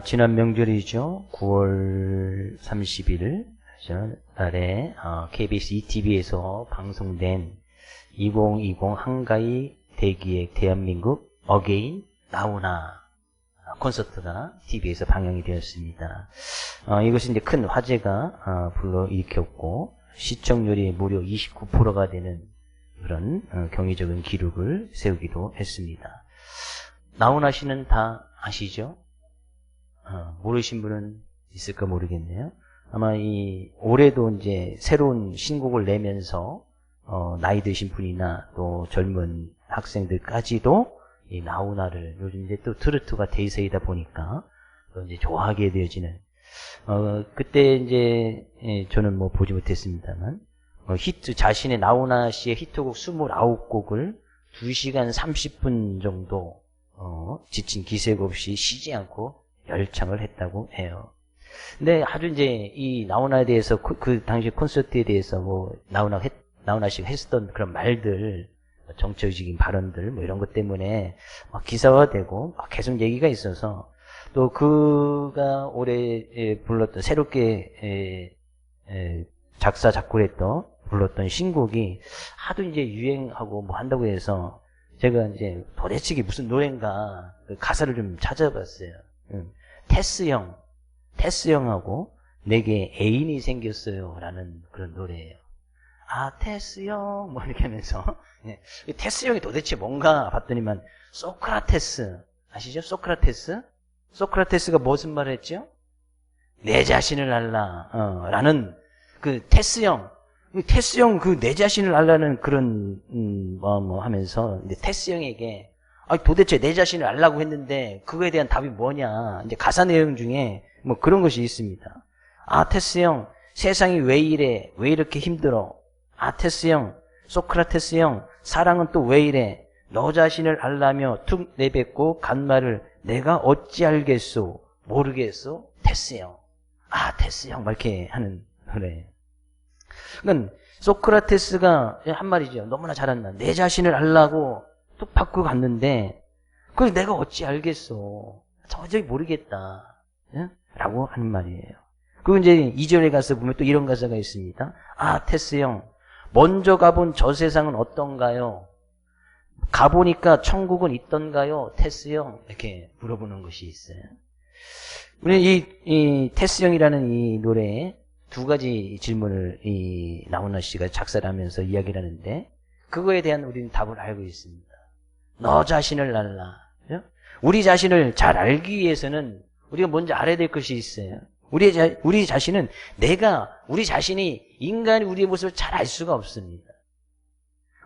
지난 명절이죠. 9월 30일 날에 KBS ETV에서 방송된 2020 한가위 대기획 대한민국 어게인 나오나 콘서트가 TV에서 방영이 되었습니다. 이것이 이제 큰 화제가 불러일으켰고 시청률이 무려 29%가 되는 그런 경이적인 기록을 세우기도 했습니다. 나훈아 씨는 다 아시죠? 모르신 분은 있을까 모르겠네요. 아마 올해도 이제 새로운 신곡을 내면서 나이 드신 분이나 또 젊은 학생들까지도 이 나훈아를 요즘 이제 또 트로트가 대세이다 보니까 또 이제 좋아하게 되어지는 그때 이제 저는 뭐 보지 못했습니다만 히트 자신의 나훈아 씨의 히트곡 29곡을 2시간 30분 정도 지친 기색 없이 쉬지 않고 열창을 했다고 해요. 근데 아주 이제 이 나훈아에 대해서 그 당시 콘서트에 대해서 뭐 나훈아 씨가 했었던 그런 말들, 정치적인 발언들 뭐 이런 것 때문에 막 기사화되고 막 계속 얘기가 있어서 또 그가 올해 불렀던 새롭게 작사 작곡했던 불렀던 신곡이 하도 이제 유행하고 뭐 한다고 해서 제가 이제 도대체 이게 무슨 노래인가 그 가사를 좀 찾아봤어요. 테스 형하고 내게 애인이 생겼어요 라는 그런 노래예요. 테스 형 뭐 이렇게 하면서 테스 형이 도대체 뭔가 봤더니만 소크라테스 아시죠? 소크라테스가 무슨 말을 했죠? 내 자신을 알라 라는 그 테스 형 그 내 자신을 알라는 그런 뭐 하면서 이제 테스 형에게 도대체 내 자신을 알라고 했는데 그거에 대한 답이 뭐냐 이제 가사 내용 중에 뭐 그런 것이 있습니다. 테스 형 세상이 왜 이래 왜 이렇게 힘들어 테스 형 소크라테스 형 사랑은 또 왜 이래 너 자신을 알라며 툭 내뱉고 간 말을 내가 어찌 알겠소 모르겠소 테스 형 테스 형 막 이렇게 하는 노래. 그러니까 소크라테스가 한 말이죠. 너무나 잘한다. 내 자신을 알라고 뚝 받고 갔는데 그걸 내가 어찌 알겠어. 도저히 모르겠다. 라고 하는 말이에요. 그리고 이제 2절에 가서 보면 또 이런 가사가 있습니다. 테스 형 먼저 가본 저 세상은 어떤가요? 가보니까 천국은 있던가요? 테스 형 이렇게 물어보는 것이 있어요. 우리 이 테스 형이라는 이 노래에 두 가지 질문을 이 나훈아 씨가 작사를 하면서 이야기를 하는데 그거에 대한 우리는 답을 알고 있습니다. 너 자신을 알라. 우리 자신을 잘 알기 위해서는 우리가 먼저 알아야 될 것이 있어요. 우리 자신은 우리 자신이 인간이 우리의 모습을 잘 알 수가 없습니다.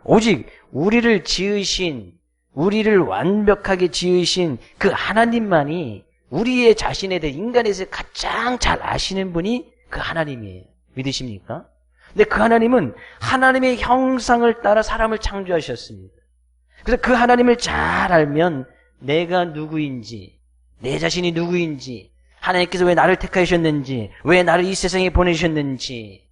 오직 우리를 지으신, 우리를 완벽하게 지으신 그 하나님만이 우리의 자신에 대해 인간에 대해서 가장 잘 아시는 분이 그 하나님이에요. 믿으십니까? 근데 그 하나님은 하나님의 형상을 따라 사람을 창조하셨습니다. 그래서 그 하나님을 잘 알면 내가 누구인지, 내 자신이 누구인지, 하나님께서 왜 나를 택하셨는지, 왜 나를 이 세상에 보내셨는지,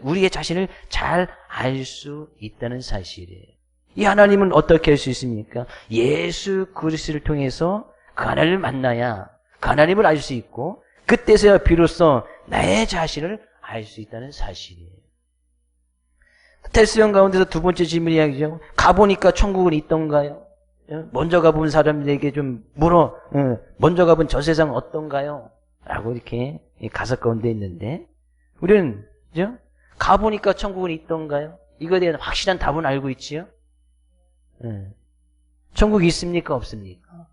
우리의 자신을 잘 알 수 있다는 사실이에요. 이 하나님은 어떻게 할 수 있습니까? 예수 그리스도를 통해서 그 하나님을 만나야 그 하나님을 알 수 있고, 그때서야 비로소 내 자신을 알 수 있다는 사실이에요. 테스 형 가운데서 두 번째 질문 이야기죠. 가보니까 천국은 있던가요? 먼저 가본 사람들에게 좀 물어. 먼저 가본 저 세상은 어떤가요? 라고 이렇게 가사 가운데 있는데 우리는 그죠? 가보니까 천국은 있던가요? 이거에 대한 확실한 답은 알고 있지요? 천국이 있습니까? 없습니까?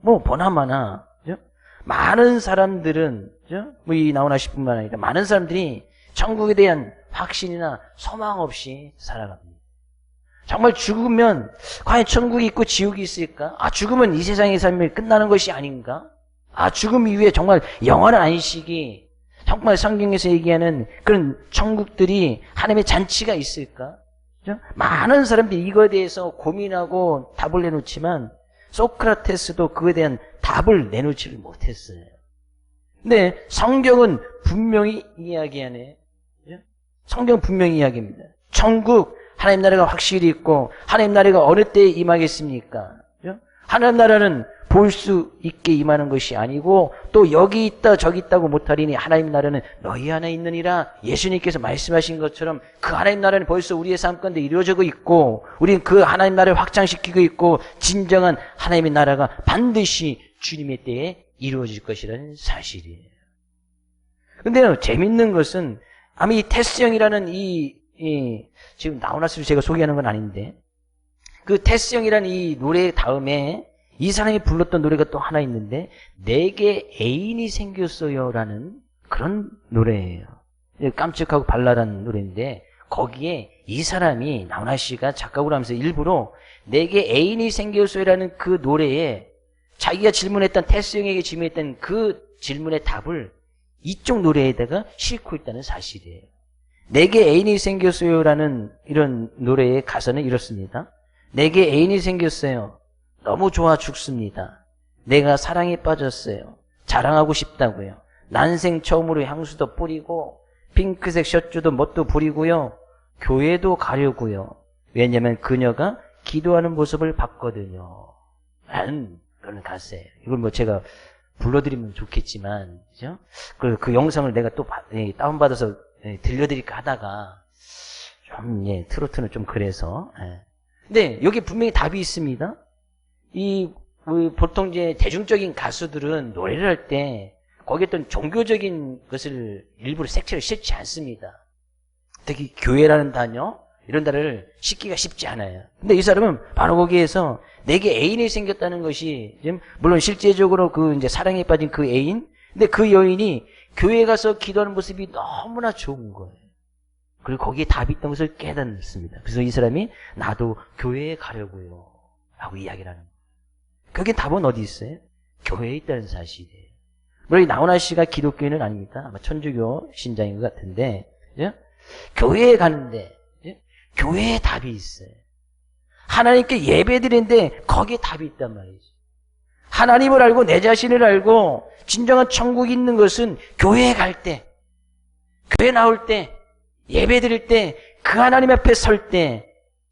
뭐 보나마나 그죠? 많은 사람들은 그죠? 뭐 이 나훈아 씨뿐만 아니라 많은 사람들이 천국에 대한 확신이나 소망 없이 살아갑니다. 정말 죽으면 과연 천국이 있고 지옥이 있을까? 죽으면 이 세상의 삶이 끝나는 것이 아닌가? 죽음 이후에 정말 영원한 안식이 정말 성경에서 얘기하는 그런 천국들이 하나님의 잔치가 있을까? 그렇죠? 많은 사람들이 이거에 대해서 고민하고 답을 내놓지만 소크라테스도 그거에 대한 답을 내놓지를 못했어요. 근데 성경은 분명히 이야기하네. 그렇죠? 성경은 분명히 이야기합니다. 천국, 하나님 나라가 확실히 있고 하나님 나라가 어느 때에 임하겠습니까? 그렇죠? 하나님 나라는 볼 수 있게 임하는 것이 아니고 또 여기 있다 저기 있다고 못하리니 하나님 나라는 너희 안에 있느니라. 예수님께서 말씀하신 것처럼 그 하나님 나라는 벌써 우리의 삶 가운데 이루어지고 있고 우리는 그 하나님 나라를 확장시키고 있고 진정한 하나님의 나라가 반드시 주님의 때에 이루어질 것이라는 사실이에요. 근데 재밌는 것은 아마 이 테스 형이라는 지금 나오나스를 제가 소개하는 건 아닌데 그 테스 형이라는 이 노래 다음에 이 사람이 불렀던 노래가 또 하나 있는데 내게 애인이 생겼어요라는 그런 노래예요. 깜찍하고 발랄한 노래인데 거기에 이 사람이 나훈아 씨가 작곡을 하면서 일부러 내게 애인이 생겼어요라는 그 노래에 자기가 질문했던 테스 형에게 질문했던 그 질문의 답을 이쪽 노래에다가 싣고 있다는 사실이에요. 내게 애인이 생겼어요라는 이런 노래의 가사는 이렇습니다. 내게 애인이 생겼어요. 너무 좋아 죽습니다. 내가 사랑에 빠졌어요. 자랑하고 싶다고요. 난생 처음으로 향수도 뿌리고 핑크색 셔츠도 멋도 부리고요. 교회도 가려고요. 왜냐하면 그녀가 기도하는 모습을 봤거든요. 라는 그런 가사예요. 이걸 뭐 제가 불러드리면 좋겠지만 그죠? 그 영상을 내가 또 다운받아서 들려드릴까 하다가 좀 트로트는 좀 그래서 근데 여기 분명히 답이 있습니다. 보통 이제 대중적인 가수들은 노래를 할 때 거기에 어떤 종교적인 것을 일부러 색채를 싣지 않습니다. 특히 교회라는 단어 이런 단어를 싣기가 쉽지 않아요. 근데 이 사람은 바로 거기에서 내게 애인이 생겼다는 것이 물론 실제적으로 그 이제 사랑에 빠진 그 애인, 근데 그 여인이 교회 가서 기도하는 모습이 너무나 좋은 거예요. 그리고 거기에 답이 있다는 것을 깨닫습니다. 그래서 이 사람이 나도 교회에 가려고요 라고 이야기를 하는 거예요. 거기에 답은 어디 있어요? 교회에 있다는 사실이에요. 물론 나훈아 씨가 기독교인은 아닙니다. 아마 천주교 신자인 것 같은데 그죠? 교회에 가는데 그죠? 교회에 답이 있어요. 하나님께 예배드리는데 거기에 답이 있단 말이죠. 하나님을 알고 내 자신을 알고 진정한 천국이 있는 것은 교회에 갈 때, 교회 나올 때, 예배 드릴 때, 그 하나님 앞에 설 때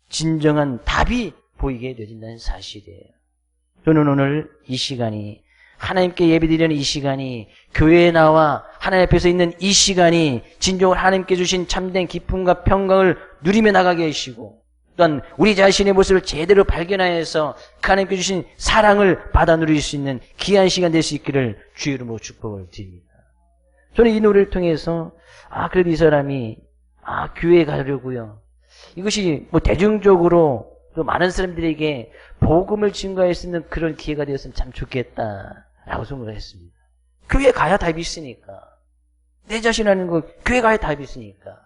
진정한 답이 보이게 되어진다는 사실이에요. 저는 오늘 이 시간이 하나님께 예배드리는 이 시간이 교회에 나와 하나님 앞에서 있는 이 시간이 진정으로 하나님께 주신 참된 기쁨과 평강을 누리며 나가게 하시고 또한 우리 자신의 모습을 제대로 발견하여서 그 하나님께 주신 사랑을 받아 누릴 수 있는 귀한 시간 될 수 있기를 주의 이름으로 축복을 드립니다. 저는 이 노래를 통해서 그래도 이 사람이 교회에 가려고요. 이것이 뭐 대중적으로 또 많은 사람들에게 복음을 증거할 수 있는 그런 기회가 되었으면 참 좋겠다라고 생각을 했습니다. 교회 가야 답이 있으니까. 내 자신 아는 거 교회 가야 답이 있으니까.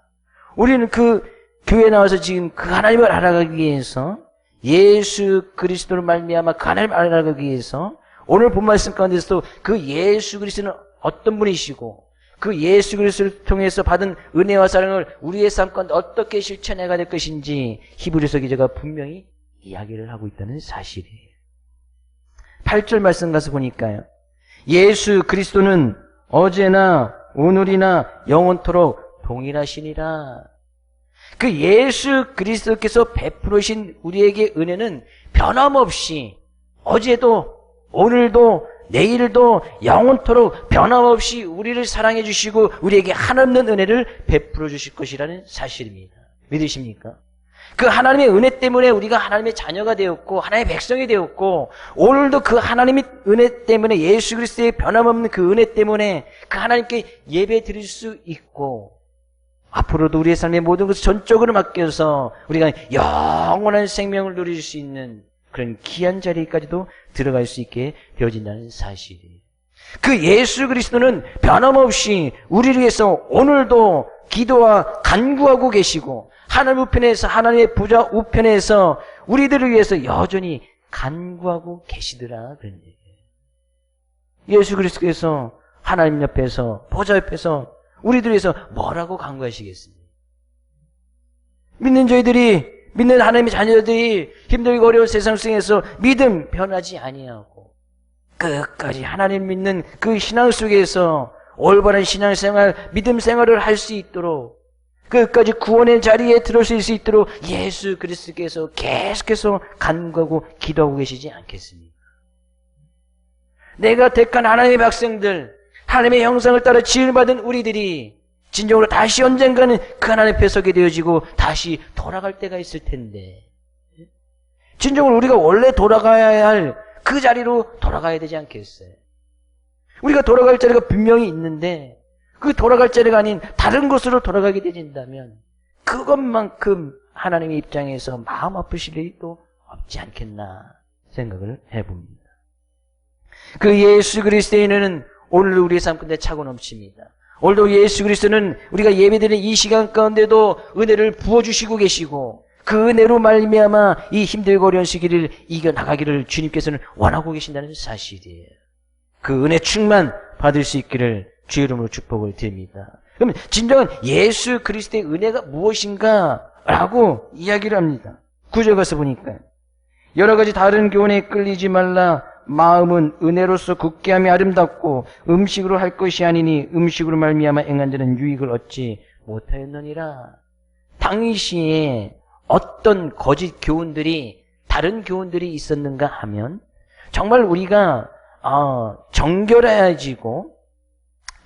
우리는 그 교회에 나와서 지금 그 하나님을 알아가기 위해서 예수 그리스도를 말미암아 그 하나님을 알아가기 위해서 오늘 본 말씀 가운데서도 그 예수 그리스도는 어떤 분이시고 그 예수 그리스도를 통해서 받은 은혜와 사랑을 우리의 삶 가운데 어떻게 실천해야 될 것인지 히브리서 기자가 분명히 이야기를 하고 있다는 사실이에요. 8절 말씀 가서 보니까요. 예수 그리스도는 어제나 오늘이나 영원토록 동일하시니라. 그 예수 그리스도께서 베풀으신 우리에게 은혜는 변함없이 어제도 오늘도 내일도 영원토록 변함없이 우리를 사랑해 주시고 우리에게 한없는 은혜를 베풀어 주실 것이라는 사실입니다. 믿으십니까? 그 하나님의 은혜 때문에 우리가 하나님의 자녀가 되었고 하나님의 백성이 되었고 오늘도 그 하나님의 은혜 때문에 예수 그리스도의 변함없는 그 은혜 때문에 그 하나님께 예배 드릴 수 있고 앞으로도 우리의 삶의 모든 것을 전적으로 맡겨서 우리가 영원한 생명을 누릴 수 있는 그런 귀한 자리까지도 들어갈 수 있게 되어진다는 사실이에요. 그 예수 그리스도는 변함없이 우리를 위해서 오늘도 기도와 간구하고 계시고 하나님 우편에서 하나님의 보좌 우편에서 우리들을 위해서 여전히 간구하고 계시더라 그런 얘기예요. 예수 그리스도께서 하나님 옆에서 보좌 옆에서 우리들 위해서 뭐라고 간구하시겠습니까? 믿는 저희들이 믿는 하나님의 자녀들이 힘들고 어려운 세상 속에서 믿음 변하지 아니하고 끝까지 하나님 믿는 그 신앙 속에서 올바른 신앙생활, 믿음 생활을 할 수 있도록 끝까지 구원의 자리에 들어설 수 있도록 예수 그리스도께서 계속해서 간구하고 기도하고 계시지 않겠습니까? 내가 택한 하나님의 백성들, 하나님의 형상을 따라 지음받은 우리들이 진정으로 다시 언젠가는 그 하나님 앞에 서게 되어지고 다시 돌아갈 때가 있을 텐데, 진정으로 우리가 원래 돌아가야 할 그 자리로 돌아가야 되지 않겠어요? 우리가 돌아갈 자리가 분명히 있는데 그 돌아갈 자리가 아닌 다른 곳으로 돌아가게 되진다면 그것만큼 하나님의 입장에서 마음 아프실 일이 또 없지 않겠나 생각을 해봅니다. 그 예수 그리스도인은 오늘 우리의 삶 가운데 차고 넘칩니다. 오늘도 예수 그리스도는 우리가 예배드리는 이 시간 가운데도 은혜를 부어주시고 계시고 그 은혜로 말미암아 이 힘들고 어려운 시기를 이겨나가기를 주님께서는 원하고 계신다는 사실이에요. 그 은혜 충만 받을 수 있기를 주의 이름으로 축복을 드립니다. 그러면 진정한 예수 그리스도의 은혜가 무엇인가 라고 이야기를 합니다. 9절 가서 보니까 여러 가지 다른 교훈에 끌리지 말라. 마음은 은혜로서 굳게 함이 아름답고 음식으로 할 것이 아니니 음식으로 말미암아 행한 자는 유익을 얻지 못하였느니라. 당시에 어떤 거짓 교훈들이, 다른 교훈들이 있었는가 하면 정말 우리가 정결해지고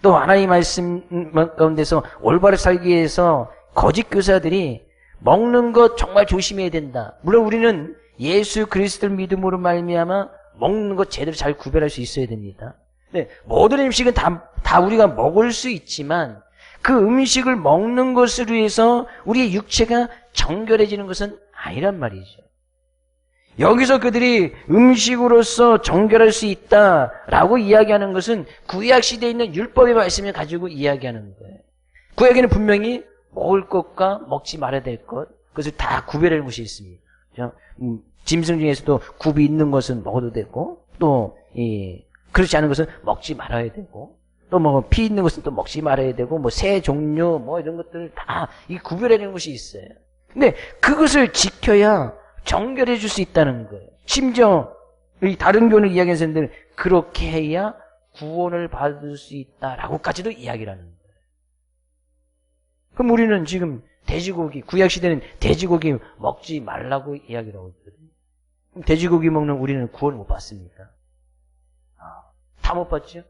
또 하나님의 말씀 가운데서 올바르게 살기 위해서 거짓 교사들이 먹는 것 정말 조심해야 된다. 물론 우리는 예수 그리스도를 믿음으로 말미암아 먹는 것 제대로 잘 구별할 수 있어야 됩니다. 네, 모든 음식은 다 우리가 먹을 수 있지만 그 음식을 먹는 것으로 해서 우리의 육체가 정결해지는 것은 아니란 말이죠. 여기서 그들이 음식으로서 정결할 수 있다라고 이야기하는 것은 구약시대에 있는 율법의 말씀을 가지고 이야기하는 거예요. 구약에는 분명히 먹을 것과 먹지 말아야 될 것, 그것을 다 구별하는 것이 있습니다. 짐승 중에서도 굽이 있는 것은 먹어도 되고 또 그렇지 않은 것은 먹지 말아야 되고 또 뭐 피 있는 것은 또 먹지 말아야 되고 뭐 새 종류 뭐 이런 것들을 다 이 구별해내는 것이 있어요. 근데 그것을 지켜야 정결해 줄 수 있다는 거예요. 심지어 이 다른 교훈을 이야기하는 사람들은 그렇게 해야 구원을 받을 수 있다라고까지도 이야기를 하는 거예요. 그럼 우리는 지금 돼지고기, 구약시대는 돼지고기 먹지 말라고 이야기를 하고 있거든요. 그럼 돼지고기 먹는 우리는 구원을 못 받습니까? 다 못 받죠?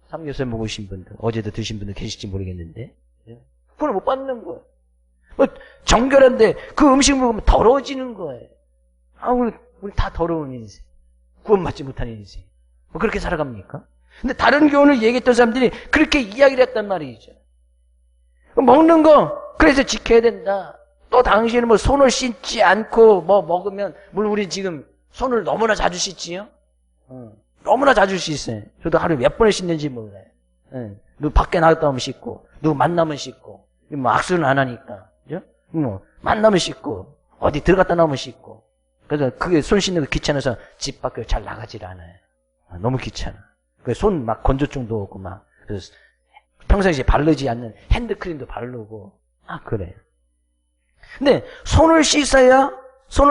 삼겹살 먹으신 분들, 어제도 드신 분들 계실지 모르겠는데, 구원을 못 받는 거예요. 정결한데 그 음식 먹으면 더러워지는 거예요. 우리 다 더러운 인생. 구원받지 못하는 인생. 그렇게 살아갑니까? 근데 다른 교훈을 얘기했던 사람들이 그렇게 이야기를 했단 말이죠. 먹는 거, 그래서 지켜야 된다. 또 당시에는 뭐 손을 씻지 않고 뭐 먹으면, 물론 우리 지금 손을 너무나 자주 씻지요? 너무나 자주 씻어요. 저도 하루에 몇 번을 씻는지 몰라요. 누구 밖에 나갔다 오면 씻고, 누구 만나면 씻고, 뭐 악수는 안 하니까. 그죠? 뭐 만나면 씻고, 어디 들어갔다 나오면 씻고. 그래서 그게 손 씻는 거 귀찮아서 집 밖을 잘 나가질 않아요. 너무 귀찮아. 손 막 건조증도 오고 막. 그래서 평상시에 바르지 않는 핸드크림도 바르고. 그래요. 근데 손을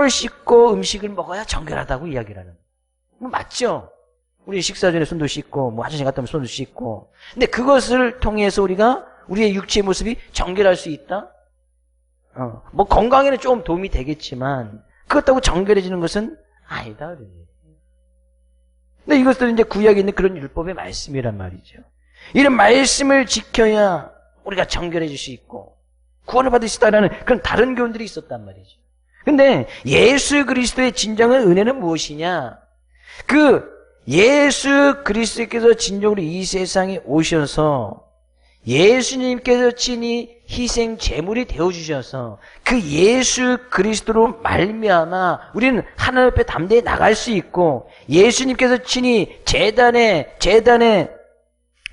씻고 음식을 먹어야 정결하다고 이야기를 하는 거예요. 맞죠? 우리 식사 전에 손도 씻고, 뭐 화장실 갔다 오면 손도 씻고. 근데 그것을 통해서 우리가 우리의 육체의 모습이 정결할 수 있다? 뭐 건강에는 좀 도움이 되겠지만, 그렇다고 정결해지는 것은 아니다. 근데 이것들은 이제 구약에 있는 그런 율법의 말씀이란 말이죠. 이런 말씀을 지켜야 우리가 정결해질 수 있고, 구원을 받을 수 있다는 그런 다른 교훈들이 있었단 말이죠. 근데 예수 그리스도의 진정한 은혜는 무엇이냐? 그 예수 그리스도께서 진정으로 이 세상에 오셔서 예수님께서 친히 희생 제물이 되어주셔서 그 예수 그리스도로 말미암아 우리는 하나님 앞에 담대히 나갈 수 있고, 예수님께서 친히 제단에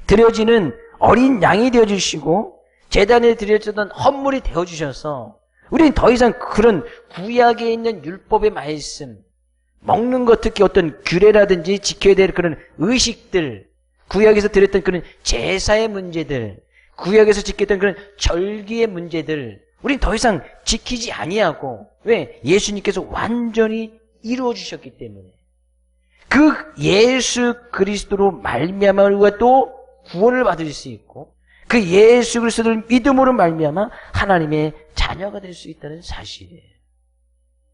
드려지는 어린 양이 되어주시고 제단에 드려지던 헌물이 되어주셔서 우리는 더 이상 그런 구약에 있는 율법의 말씀, 먹는 것, 특히 어떤 규례라든지 지켜야 될 그런 의식들, 구약에서 드렸던 그런 제사의 문제들, 구약에서 지켰던 그런 절기의 문제들, 우린 더 이상 지키지 아니하고, 왜? 예수님께서 완전히 이루어 주셨기 때문에. 그 예수 그리스도로 말미암아 우리가 또 구원을 받을 수 있고, 그 예수 그리스도를 믿음으로 말미암아 하나님의 자녀가 될 수 있다는 사실이에요.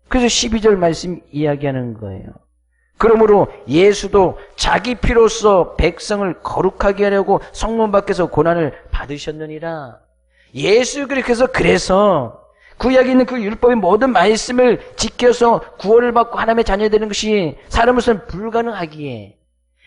그래서 12절 말씀 이야기하는 거예요. 그러므로 예수도 자기 피로써 백성을 거룩하게 하려고 성문 밖에서 고난을 받으셨느니라. 예수 그래서 구약에 있는 그 율법의 모든 말씀을 지켜서 구원을 받고 하나님의 자녀 되는 것이 사람으로서는 불가능하기에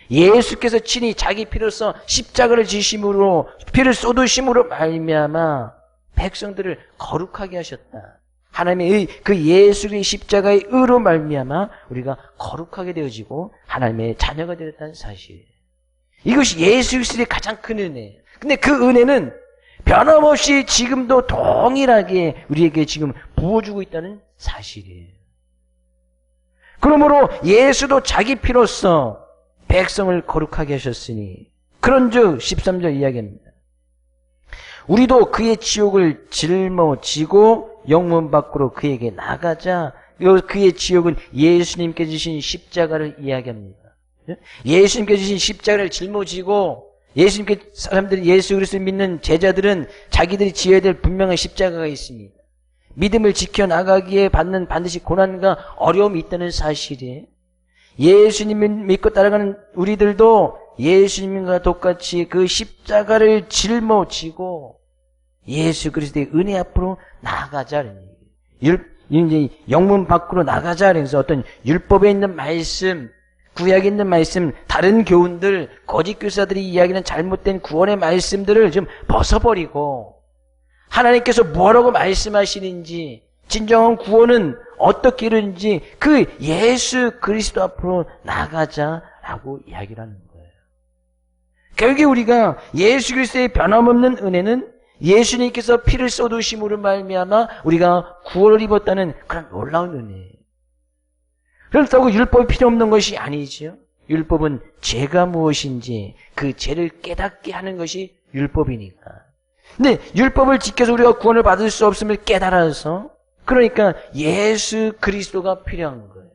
예수께서 친히 자기 피로써 십자가를 지심으로 피를 쏟으심으로 말미암아 백성들을 거룩하게 하셨다. 하나님의 그 예수의 십자가의 의로 말미암아 우리가 거룩하게 되어지고 하나님의 자녀가 되었다는 사실이에요. 이것이 예수 그리스도의 가장 큰 은혜예요. 근데 그 은혜는 변함없이 지금도 동일하게 우리에게 지금 부어주고 있다는 사실이에요. 그러므로 예수도 자기 피로써 백성을 거룩하게 하셨으니 그런즉 13절 이야기합니다. 우리도 그의 지옥을 짊어지고 영문 밖으로 그에게 나가자. 그의 지옥은 예수님께 주신 십자가를 이야기합니다. 예수님께 주신 십자가를 짊어지고 예수님께 사람들이 예수 그리스도를 믿는 제자들은 자기들이 지어야 될 분명한 십자가가 있습니다. 믿음을 지켜나가기에 받는 반드시 고난과 어려움이 있다는 사실이에요. 예수님을 믿고 따라가는 우리들도 예수님과 똑같이 그 십자가를 짊어지고 예수 그리스도의 은혜 앞으로 나아가자는 얘기예요. 이제 영문 밖으로 나가자. 그래서 어떤 율법에 있는 말씀, 구약에 있는 말씀, 다른 교훈들, 거짓 교사들이 이야기하는 잘못된 구원의 말씀들을 좀 벗어버리고 하나님께서 뭐라고 말씀하시는지, 진정한 구원은 어떻게 이루는지 그 예수 그리스도 앞으로 나가자라고 이야기를 하는 거예요. 결국에 우리가 예수 그리스도의 변함없는 은혜는 예수님께서 피를 쏟으심으로 말미암아 우리가 구원을 입었다는 그런 놀라운 은혜예요. 그렇다고 율법이 필요 없는 것이 아니지요. 율법은 죄가 무엇인지 그 죄를 깨닫게 하는 것이 율법이니까. 근데 율법을 지켜서 우리가 구원을 받을 수 없음을 깨달아서 그러니까 예수 그리스도가 필요한 거예요.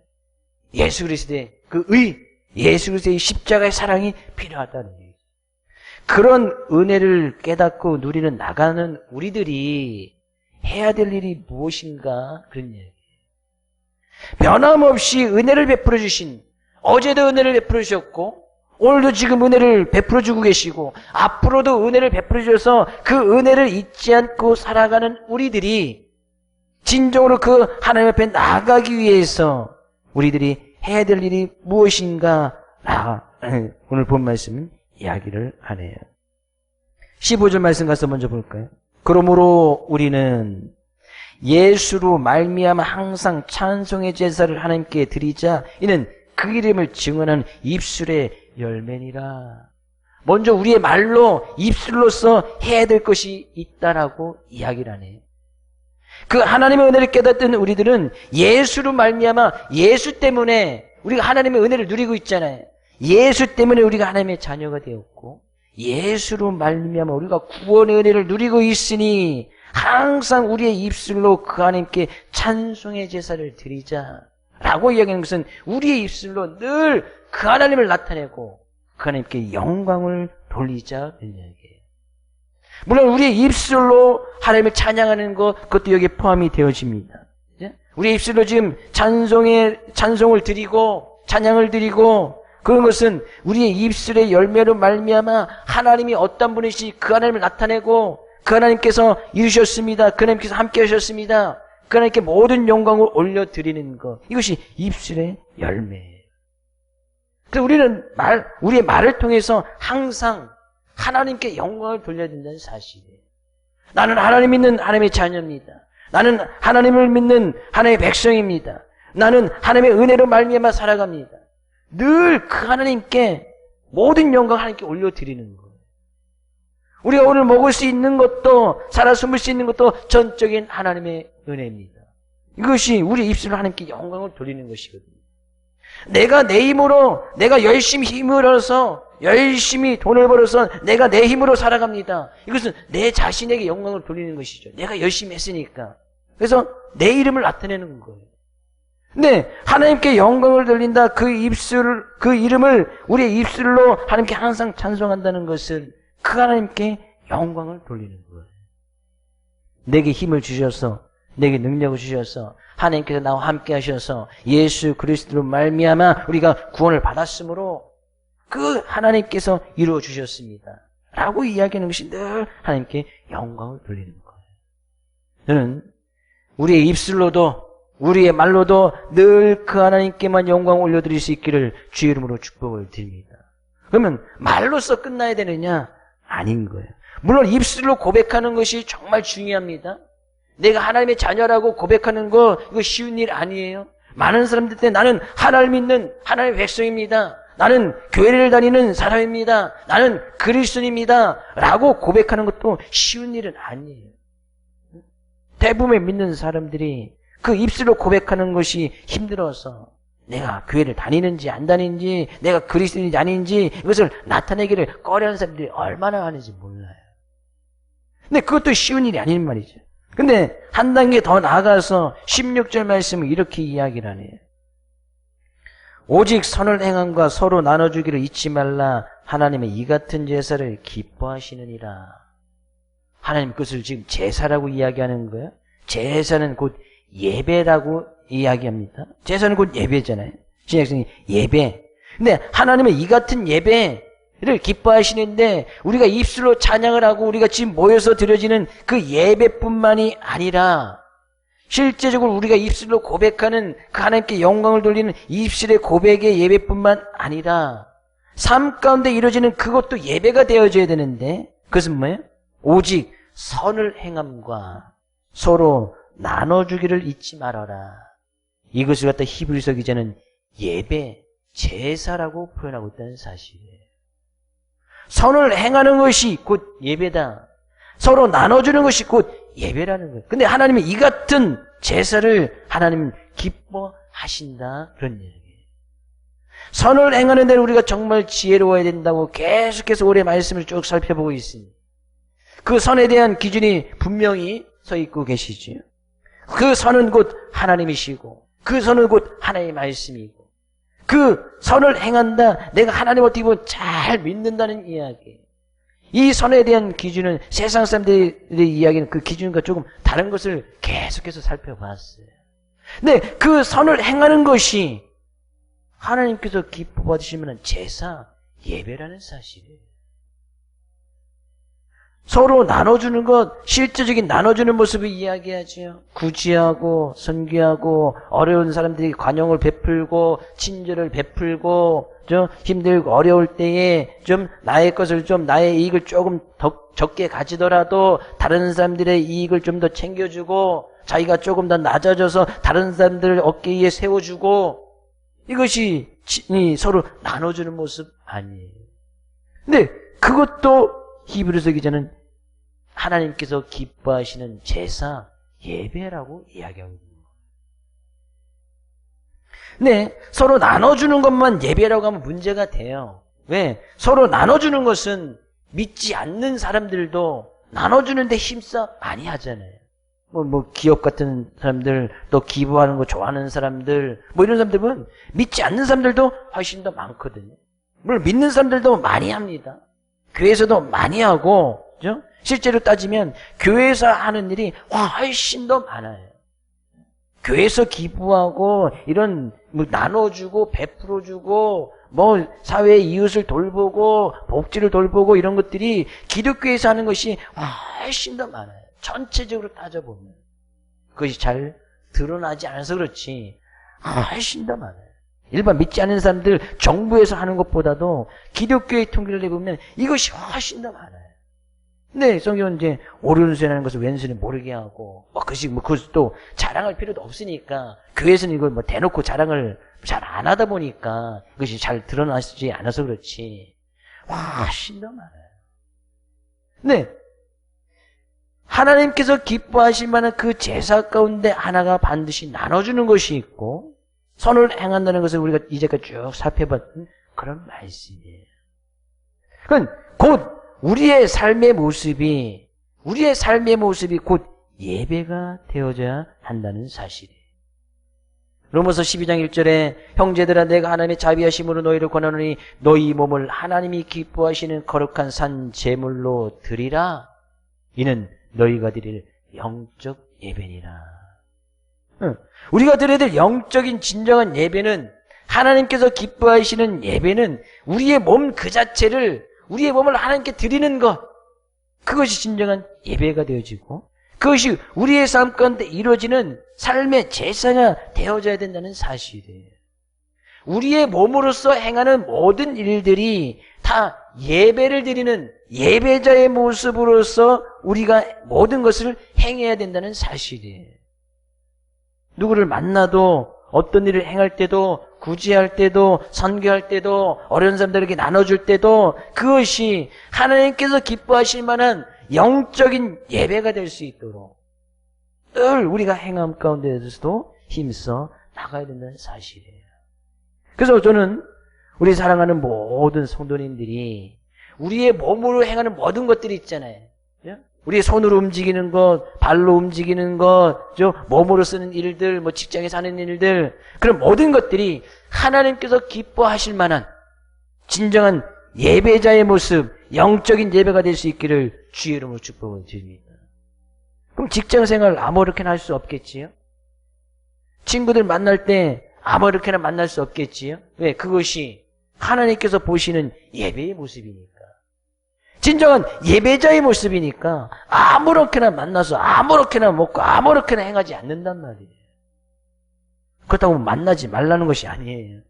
예수 그리스도의 그 의, 예수 그리스도의 십자가의 사랑이 필요하다는 얘기예요. 그런 은혜를 깨닫고 누리는 나가는 우리들이 해야 될 일이 무엇인가 그런 얘기예요. 변함없이 은혜를 베풀어 주신, 어제도 은혜를 베풀어 주셨고 오늘도 지금 은혜를 베풀어 주고 계시고 앞으로도 은혜를 베풀어 주셔서 그 은혜를 잊지 않고 살아가는 우리들이 진정으로 그 하나님 앞에 나아가기 위해서 우리들이 해야 될 일이 무엇인가 오늘 본 말씀은 이야기를 하네요. 15절 말씀 가서 먼저 볼까요? 그러므로 우리는 예수로 말미암아 항상 찬송의 제사를 하나님께 드리자. 이는 그 이름을 증언하는 입술의 열매니라. 먼저 우리의 말로 입술로서 해야 될 것이 있다라고 이야기를 하네요. 그 하나님의 은혜를 깨닫던 우리들은 예수로 말미암아 예수 때문에 우리가 하나님의 은혜를 누리고 있잖아요. 예수 때문에 우리가 하나님의 자녀가 되었고 예수로 말미암아 우리가 구원의 은혜를 누리고 있으니 항상 우리의 입술로 그 하나님께 찬송의 제사를 드리자라고 이야기하는 것은 우리의 입술로 늘 그 하나님을 나타내고 그 하나님께 영광을 돌리자 이런 이야기예요. 물론 우리의 입술로 하나님을 찬양하는 것 그것도 여기에 포함이 되어집니다. 우리의 입술로 지금 찬송을 드리고 찬양을 드리고 그런 것은 우리의 입술의 열매로 말미암아 하나님이 어떤 분이시 그 하나님을 나타내고 그 하나님께서 이루셨습니다. 그 하나님께서 함께 하셨습니다. 그 하나님께 모든 영광을 올려드리는 것. 이것이 입술의 열매예요. 그래서 우리는 우리의 말을 통해서 항상 하나님께 영광을 돌려야 된다는 사실이에요. 나는 하나님 믿는 하나님의 자녀입니다. 나는 하나님을 믿는 하나님의 백성입니다. 나는 하나님의 은혜로 말미암아 살아갑니다. 늘 그 하나님께 모든 영광 하나님께 올려드리는 거예요. 우리가 오늘 먹을 수 있는 것도 살아 숨을 수 있는 것도 전적인 하나님의 은혜입니다. 이것이 우리 입술로 하나님께 영광을 돌리는 것이거든요. 내가 내 힘으로 내가 열심히 힘을 얻어서 열심히 돈을 벌어서 내가 내 힘으로 살아갑니다. 이것은 내 자신에게 영광을 돌리는 것이죠. 내가 열심히 했으니까. 그래서 내 이름을 나타내는 거예요. 근데 하나님께 영광을 돌린다. 그 이름을 우리의 입술로 하나님께 항상 찬송한다는 것은 그 하나님께 영광을 돌리는 거예요. 내게 힘을 주셔서 내게 능력을 주셔서 하나님께서 나와 함께 하셔서 예수 그리스도로 말미암아 우리가 구원을 받았으므로 그 하나님께서 이루어 주셨습니다 라고 이야기하는 것이 늘 하나님께 영광을 돌리는 거예요. 저는 우리의 입술로도 우리의 말로도 늘 그 하나님께만 영광을 올려드릴 수 있기를 주의 이름으로 축복을 드립니다. 그러면 말로써 끝나야 되느냐? 아닌 거예요. 물론 입술로 고백하는 것이 정말 중요합니다. 내가 하나님의 자녀라고 고백하는 거 이거 쉬운 일 아니에요. 많은 사람들 때 나는 하나님 믿는 하나님의 백성입니다. 나는 교회를 다니는 사람입니다. 나는 그리스도인입니다 라고 고백하는 것도 쉬운 일은 아니에요. 대부분의 믿는 사람들이 그 입술로 고백하는 것이 힘들어서 내가 교회를 다니는지 안 다니는지 내가 그리스도인인지 아닌지 이것을 나타내기를 꺼려하는 사람들이 얼마나 많은지 몰라요. 근데 그것도 쉬운 일이 아닌 말이죠. 근데 한 단계 더 나아가서 16절 말씀을 이렇게 이야기를 하네요. 오직 선을 행함과 서로 나눠주기를 잊지 말라. 하나님의 이 같은 제사를 기뻐하시느니라. 하나님 그것을 지금 제사라고 이야기하는 거예요. 제사는 곧 예배라고 이야기합니다. 제사는 곧 예배잖아요. 신약성이 예배. 근데 하나님의 이 같은 예배를 기뻐하시는데 우리가 입술로 찬양을 하고 우리가 지금 모여서 드려지는 그 예배뿐만이 아니라 실제적으로 우리가 입술로 고백하는 그 하나님께 영광을 돌리는 입술의 고백의 예배뿐만 아니라 삶 가운데 이루어지는 그것도 예배가 되어져야 되는데 그것은 뭐예요? 오직 선을 행함과 서로 나눠주기를 잊지 말아라. 이것을 갖다 히브리서 기자는 예배, 제사라고 표현하고 있다는 사실이에요. 선을 행하는 것이 곧 예배다. 서로 나눠주는 것이 곧 예배라는 거예요. 근데 하나님은 이 같은 제사를 하나님은 기뻐하신다. 그런 얘기예요. 선을 행하는 데는 우리가 정말 지혜로워야 된다고 계속해서 올해 말씀을 쭉 살펴보고 있습니다. 그 선에 대한 기준이 분명히 서 있고 계시지요. 그 선은 곧 하나님이시고 그 선은 곧 하나님의 말씀이고 그 선을 행한다. 내가 하나님을 어떻게 보면 잘 믿는다는 이야기예요. 이 선에 대한 기준은 세상 사람들의 이야기는 그 기준과 조금 다른 것을 계속해서 살펴봤어요. 근데 그 선을 행하는 것이 하나님께서 기뻐 받으시면 제사, 예배라는 사실이에요. 서로 나눠주는 것, 실제적인 나눠주는 모습을 이야기하지요. 구제하고 선교하고 어려운 사람들이 관용을 베풀고 친절을 베풀고 좀 힘들고 어려울 때에 좀 나의 것을 좀 나의 이익을 조금 더 적게 가지더라도 다른 사람들의 이익을 좀 더 챙겨주고 자기가 조금 더 낮아져서 다른 사람들을 어깨 위에 세워주고 이것이 서로 나눠주는 모습 아니에요. 근데 그것도 히브리서 기자는 하나님께서 기뻐하시는 제사, 예배라고 이야기하고 있는 거예요. 근데 서로 나눠주는 것만 예배라고 하면 문제가 돼요. 왜? 서로 나눠주는 것은 믿지 않는 사람들도 나눠주는데 힘써 많이 하잖아요. 기업 같은 사람들, 또 기부하는 거 좋아하는 사람들, 이런 사람들은 믿지 않는 사람들도 훨씬 더 많거든요. 물론 믿는 사람들도 많이 합니다. 교회에서도 많이 하고, 그죠? 실제로 따지면 교회에서 하는 일이 훨씬 더 많아요. 교회에서 기부하고 이런 나눠주고 베풀어주고 사회의 이웃을 돌보고 복지를 돌보고 이런 것들이 기독교에서 하는 것이 훨씬 더 많아요. 전체적으로 따져보면 그것이 잘 드러나지 않아서 그렇지 훨씬 더 많아요. 일반 믿지 않는 사람들 정부에서 하는 것보다도 기독교의 통계를 내보면 이것이 훨씬 더 많아요. 근데 성경은 이제 오른손이라는 것을 왼손이 모르게 하고 그것도 자랑할 필요도 없으니까 교회에서는 이걸 대놓고 자랑을 잘 안 하다 보니까 그것이 잘 드러나지 않아서 그렇지 훨씬 더 많아요. 근데 하나님께서 기뻐하실 만한 그 제사 가운데 하나가 반드시 나눠주는 것이 있고 선을 행한다는 것을 우리가 이제까지 쭉 살펴봤던 그런 말씀이에요. 그건 곧 우리의 삶의 모습이 곧 예배가 되어져야 한다는 사실이에요. 로마서 12장 1절에 형제들아 내가 하나님의 자비하심으로 너희를 권하노니 너희 몸을 하나님이 기뻐하시는 거룩한 산 제물로 드리라. 이는 너희가 드릴 영적 예배니라. 우리가 드려야 될 영적인 진정한 예배는, 하나님께서 기뻐하시는 예배는 우리의 몸 그 자체를, 우리의 몸을 하나님께 드리는 것, 그것이 진정한 예배가 되어지고, 그것이 우리의 삶 가운데 이루어지는 삶의 제사가 되어져야 된다는 사실이에요. 우리의 몸으로서 행하는 모든 일들이 다 예배를 드리는 예배자의 모습으로서 우리가 모든 것을 행해야 된다는 사실이에요. 누구를 만나도, 어떤 일을 행할 때도, 구제할 때도, 선교할 때도, 어려운 사람들에게 나눠줄 때도 그것이 하나님께서 기뻐하실 만한 영적인 예배가 될 수 있도록 늘 우리가 행함 가운데에서도 힘써 나가야 된다는 사실이에요. 그래서 저는 우리 사랑하는 모든 성도님들이 우리의 몸으로 행하는 모든 것들이 있잖아요. 우리의 손으로 움직이는 것, 발로 움직이는 것, 몸으로 쓰는 일들, 직장에서 하는 일들, 그런 모든 것들이 하나님께서 기뻐하실 만한 진정한 예배자의 모습, 영적인 예배가 될 수 있기를 주의 이름으로 축복을 드립니다. 그럼 직장생활 아무렇게나 할 수 없겠지요? 친구들 만날 때 아무렇게나 만날 수 없겠지요? 왜? 그것이 하나님께서 보시는 예배의 모습이니까. 진정한 예배자의 모습이니까 아무렇게나 만나서 아무렇게나 먹고 아무렇게나 행하지 않는단 말이에요. 그렇다고 만나지 말라는 것이 아니에요.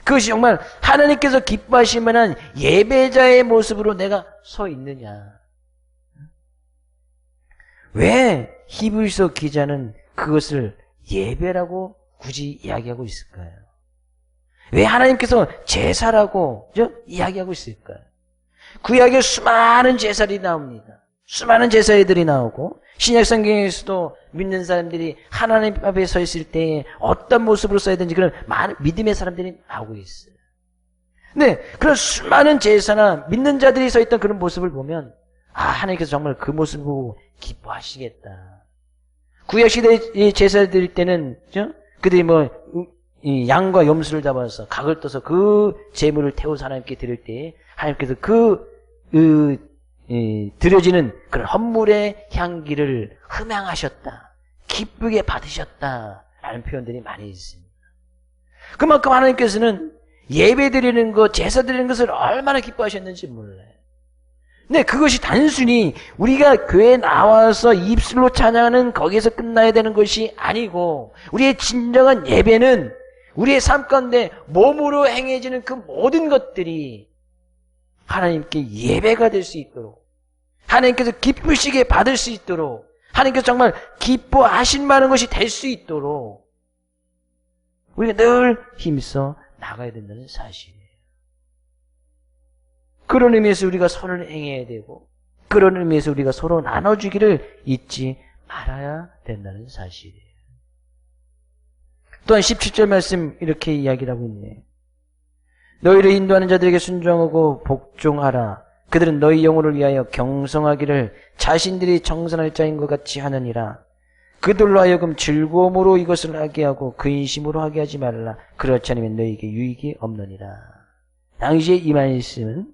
그것이 정말 하나님께서 기뻐하실 만한 예배자의 모습으로 내가 서 있느냐. 왜 히브리서 기자는 그것을 예배라고 굳이 이야기하고 있을까요? 왜 하나님께서 제사라고 이야기하고 있을까요? 구약에 수많은 제사들이 나옵니다. 수많은 제사들이 나오고 신약 성경에서도 믿는 사람들이 하나님 앞에 서 있을 때 어떤 모습으로 써야 되는지 그런 많은 믿음의 사람들이 나오고 있어요. 근데 그런 수많은 제사나 믿는 자들이 서 있던 그런 모습을 보면 하나님께서 정말 그 모습을 보고 기뻐하시겠다. 구약시대 제사를 드릴 때는 그들이 양과 염소를 잡아서 각을 떠서 그 제물을 태워서 하나님께 드릴 때 하나님께서 드려지는 그런 헌물의 향기를 흠양하셨다. 기쁘게 받으셨다. 라는 표현들이 많이 있습니다. 그만큼 하나님께서는 예배 드리는 것, 제사 드리는 것을 얼마나 기뻐하셨는지 몰라요. 근데 그것이 단순히 우리가 교회에 나와서 입술로 찬양하는 거기에서 끝나야 되는 것이 아니고 우리의 진정한 예배는 우리의 삶 가운데 몸으로 행해지는 그 모든 것들이 하나님께 예배가 될 수 있도록 하나님께서 기쁘시게 받을 수 있도록 하나님께서 정말 기뻐하실 만한 것이 될 수 있도록 우리가 늘 힘써 나가야 된다는 사실이에요. 그런 의미에서 우리가 선을 행해야 되고 그런 의미에서 우리가 서로 나눠주기를 잊지 말아야 된다는 사실이에요. 또한 17절 말씀 이렇게 이야기를 하고 있네요. 너희를 인도하는 자들에게 순종하고 복종하라. 그들은 너희 영혼을 위하여 경성하기를 자신들이 정선할 자인 것 같이 하느니라. 그들로 하여금 즐거움으로 이것을 하게 하고 근심으로 하게 하지 말라. 그렇지 않으면 너희에게 유익이 없느니라. 당시에 이 말씀은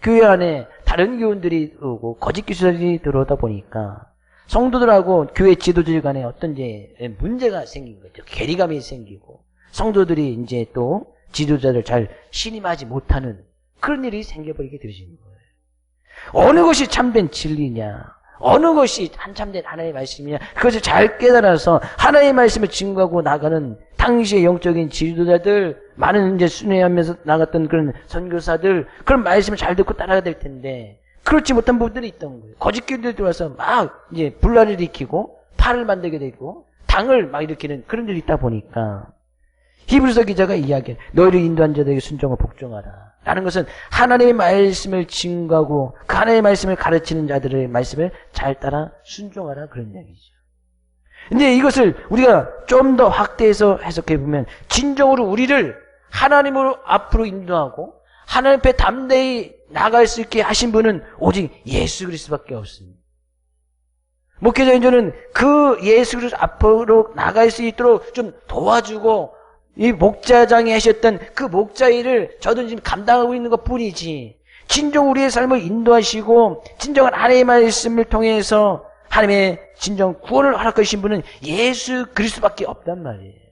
교회 안에 다른 교훈들이 오고 거짓 교사들이 들어오다 보니까 성도들하고 교회 지도자들 간에 어떤 이제 문제가 생긴 거죠. 괴리감이 생기고 성도들이 이제 또 지도자를 잘 신임하지 못하는 그런 일이 생겨버리게 되시는 거예요. 어느 것이 참된 진리냐, 어느 것이 한참된 하나님의 말씀이냐, 그것을 잘 깨달아서 하나님의 말씀을 증거하고 나가는 당시의 영적인 지도자들, 많은 이제 순회하면서 나갔던 그런 선교사들, 그런 말씀을 잘 듣고 따라가야 될 텐데, 그렇지 못한 부분들이 있던 거예요. 거짓 교인들이 들어와서 막 이제 분란을 일으키고, 팔을 만들게 되고, 당을 막 일으키는 그런 일이 있다 보니까, 히브리서 기자가 이야기해. 너희를 인도한 자들에게 순종하고 복종하라. 라는 것은 하나님의 말씀을 증거하고 그 하나님의 말씀을 가르치는 자들의 말씀을 잘 따라 순종하라. 그런 이야기죠. 근데 이것을 우리가 좀 더 확대해서 해석해 보면 진정으로 우리를 하나님으로 앞으로 인도하고 하나님 앞에 담대히 나갈 수 있게 하신 분은 오직 예수 그리스도밖에 없습니다. 목회자인 그 예수 그리스도 앞으로 나갈 수 있도록 좀 도와주고 이 목자장이 하셨던 그 목자 일을 저도 지금 감당하고 있는 것 뿐이지 진정 우리의 삶을 인도하시고 진정한 하나님의 말씀을 통해서 하나님의 진정 구원을 허락하신 분은 예수 그리스도밖에 없단 말이에요.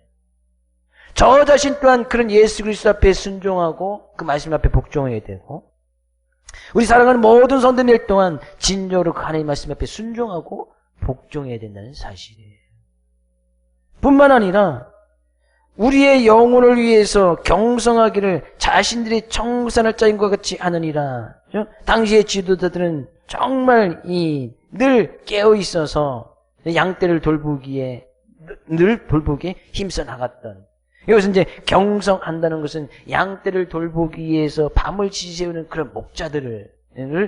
저 자신 또한 그런 예수 그리스도 앞에 순종하고 그 말씀 앞에 복종해야 되고, 우리 사랑하는 모든 성도들 또한 진정으로 그 하나님의 말씀 앞에 순종하고 복종해야 된다는 사실이에요. 뿐만 아니라 우리의 영혼을 위해서 경성하기를 자신들이 청산할 자인과 같이 하느니라. 당시의 지도자들은 정말 늘 깨어 있어서 양떼를 돌보기에 힘써 나갔던, 여기서 이제 경성한다는 것은 양떼를 돌보기 위해서 밤을 지새우는 그런 목자들을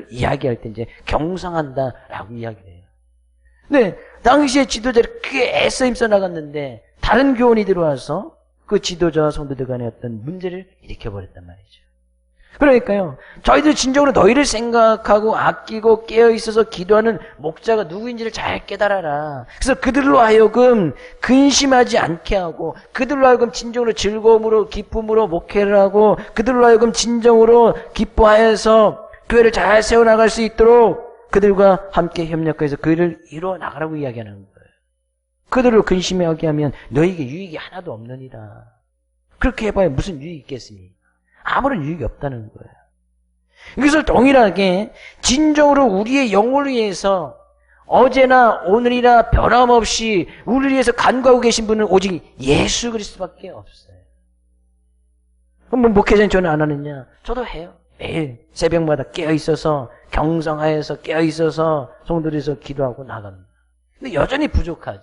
이야기할 때 이제 경성한다라고 이야기를 해요. 근데 당시의 지도자를 꽤 애써 힘써 나갔는데 다른 교원이 들어와서 그 지도자와 성도들 간에 어떤 문제를 일으켜버렸단 말이죠. 그러니까요, 저희들 진정으로 너희를 생각하고 아끼고 깨어있어서 기도하는 목자가 누구인지를 잘 깨달아라. 그래서 그들로 하여금 근심하지 않게 하고, 그들로 하여금 진정으로 즐거움으로 기쁨으로 목회를 하고, 그들로 하여금 진정으로 기뻐하여서 교회를 잘 세워나갈 수 있도록 그들과 함께 협력해서 그 일을 이루어 나가라고 이야기하는 거예요. 그들을 근심하게 하면 너희에게 유익이 하나도 없느니라. 그렇게 해봐야 무슨 유익이 있겠습니까? 아무런 유익이 없다는 거예요. 이것을 동일하게 진정으로 우리의 영혼을 위해서 어제나 오늘이나 변함없이 우리를 위해서 간구하고 계신 분은 오직 예수 그리스도밖에 없어요. 그럼 목회자는 저는 안 하느냐? 저도 해요. 매일 새벽마다 깨어있어서 경성하여서 깨어있어서 성도들에서 기도하고 나갑니다. 근데 여전히 부족하죠.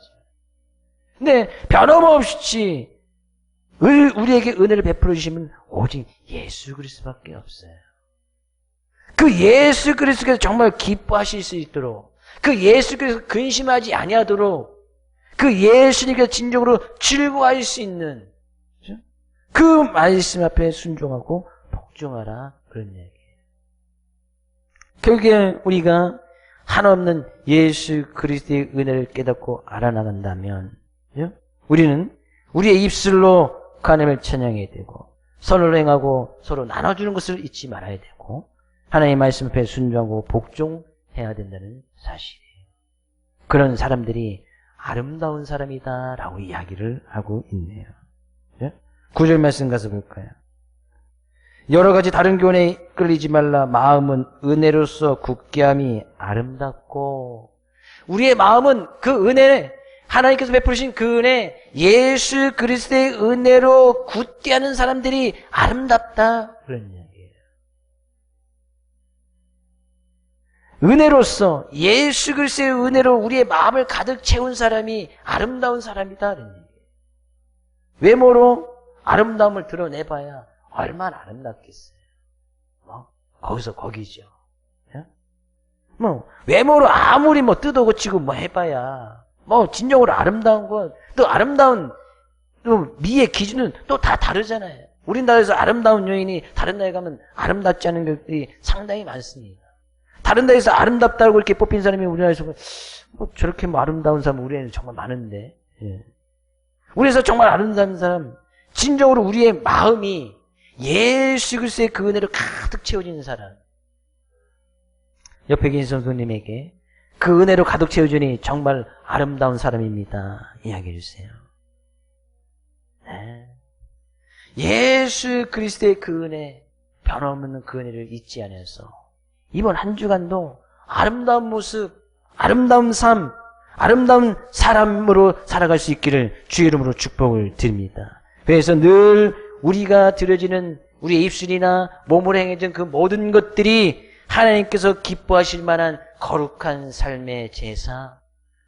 근데 변함없이 우리에게 은혜를 베풀어 주시면 오직 예수 그리스도밖에 없어요. 그 예수 그리스도께서 정말 기뻐하실 수 있도록, 그 예수 그리스도 근심하지 아니하도록, 그 예수님께서 진정으로 즐거워할 수 있는 그 말씀 앞에 순종하고 복종하라, 그런 얘기예요. 결국에 우리가 한없는 예수 그리스도의 은혜를 깨닫고 알아나간다면 우리는 우리의 입술로 하나님을 찬양해야 되고, 선을 행하고 서로 나눠주는 것을 잊지 말아야 되고, 하나님의 말씀 앞에 순종하고 복종해야 된다는 사실이에요. 그런 사람들이 아름다운 사람이다라고 이야기를 하고 있네요. 9절 말씀 가서 볼까요? 여러 가지 다른 교훈에 끌리지 말라. 마음은 은혜로서 굳게함이 아름답고, 우리의 마음은 그 은혜, 하나님께서 베푸신 그 은혜, 예수 그리스도의 은혜로 굳게 하는 사람들이 아름답다, 그런 이야기예요. 은혜로서 예수 그리스도의 은혜로 우리의 마음을 가득 채운 사람이 아름다운 사람이다, 그런 얘기예요. 외모로 아름다움을 드러내봐야 얼마나 아름답겠어요. 거기서 거기죠. 외모로 아무리 뜯어 고치고 해봐야 진정으로 아름다운 건, 또 아름다운 미의 기준은 또 다 다르잖아요. 우리나라에서 아름다운 여인이 다른 나라에 가면 아름답지 않은 것들이 상당히 많습니다. 다른 나라에서 아름답다고 이렇게 뽑힌 사람이 우리나라에서 저렇게 아름다운 사람 우리나라에는 정말 많은데, 우리나라에서 정말 아름다운 사람, 진정으로 우리의 마음이 예수 그리스도의 그 은혜로 가득 채워지는 사람, 옆에 계신 성도님에게 그 은혜로 가득 채워주니 정말 아름다운 사람입니다, 이야기해 주세요. 네. 예수 그리스도의 그 은혜, 변함없는 그 은혜를 잊지 않아서 이번 한 주간도 아름다운 모습, 아름다운 삶, 아름다운 사람으로 살아갈 수 있기를 주의 이름으로 축복을 드립니다. 그래서 늘 우리가 드려지는 우리의 입술이나 몸으로 행해진 그 모든 것들이 하나님께서 기뻐하실 만한 거룩한 삶의 제사,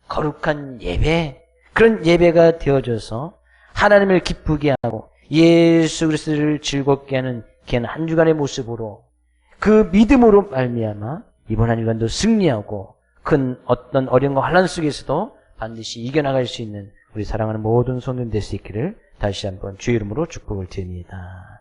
거룩한 예배, 그런 예배가 되어져서 하나님을 기쁘게 하고 예수 그리스도를 즐겁게 하는 귀한 한 주간의 모습으로, 그 믿음으로 말미암아 이번 한 주간도 승리하고 큰 어떤 어려움과 환난 속에서도 반드시 이겨나갈 수 있는 우리 사랑하는 모든 성도들 될 수 있기를 다시 한번 주의 이름으로 축복을 드립니다.